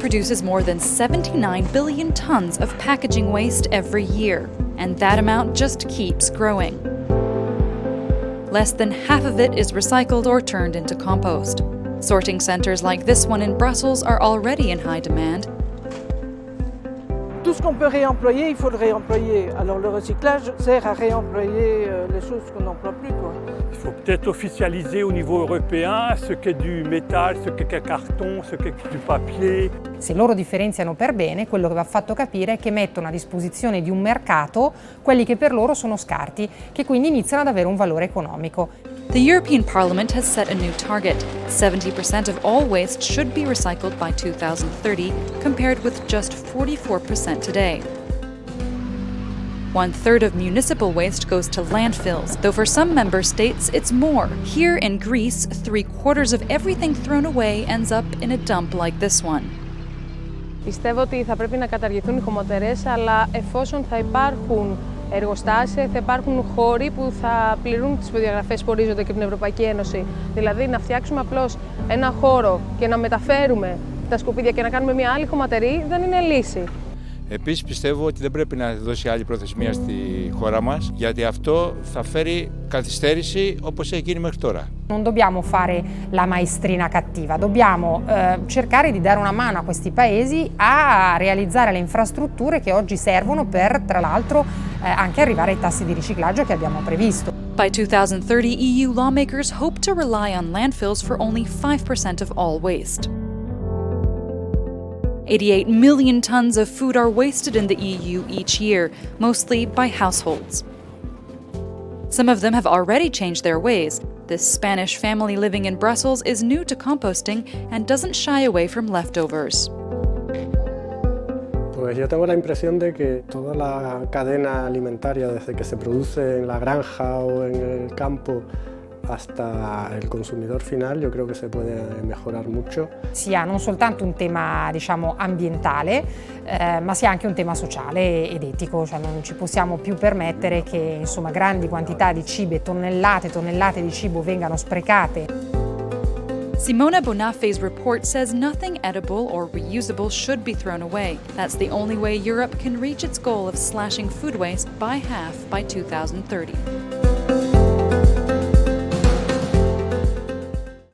produces more than 79 billion tons of packaging waste every year, and that amount just keeps growing. Less than half of it is recycled or turned into compost. Sorting centres like this one in Brussels are already in high demand. Tout ce qu'on peut réemployer, il faut le réemployer. Alors le recyclage sert à réemployer les choses qu'on n'emploie plus, quoi. Il faut peut-être officialiser au niveau européen ce qu'est du métal, ce qu'est carton, ce qu'est du papier. Se loro differenziano per bene, quello che va fatto capire è che mettono a disposizione di un mercato quelli che per loro sono scarti, che quindi iniziano ad avere un valore economico. The European Parliament has set a new target. 70% of all waste should be recycled by 2030, compared with just 44% today. 1/3 of municipal waste goes to landfills, though for some member states it's more. Here in Greece, 3/4 of everything thrown away ends up in a dump like this one. Πιστεύω ότι θα πρέπει να καταργηθούν οι χωματερές, αλλά εφόσον θα υπάρχουν εργοστάσια, θα υπάρχουν χώροι που θα πληρούν τις προδιαγραφές που ορίζονται και από την Ευρωπαϊκή Ένωση. Δηλαδή να φτιάξουμε απλώς ένα χώρο και να μεταφέρουμε τα σκουπίδια και να κάνουμε μια άλλη χωματερή δεν είναι λύση. Επίσης πιστεύω ότι δεν πρέπει να δώσει άλλη προθεσμία στη χώρα μας, γιατί αυτό θα φέρει καθυστέρηση όπως έχει γίνει μέχρι τώρα. Non dobbiamo fare la maestrina cattiva, dobbiamo cercare di dare una mano a questi paesi a realizzare le infrastrutture che oggi servono per, tra l'altro, anche arrivare ai tassi di riciclaggio che abbiamo previsto. By 2030, EU lawmakers hope to rely on landfills for only 5% of all waste. 88 million tons of food are wasted in the EU each year, mostly by households. Some of them have already changed their ways. This Spanish family living in Brussels is new to composting and doesn't shy away from leftovers. Pues yo tengo la impresión de que toda la cadena alimentaria, desde que se produce en la granja o en el campo hasta il consumidor final, io credo che si può migliorare molto. Sia non soltanto un tema, diciamo, ambientale, ma sia anche un tema sociale ed etico, cioè non ci possiamo più permettere che, insomma, grandi quantità di cibo e tonnellate e tonnellate di cibo vengano sprecate. Simona Bonafe's report says nothing edible or reusable should be thrown away. That's the only way Europe can reach its goal of slashing food waste by half by 2030.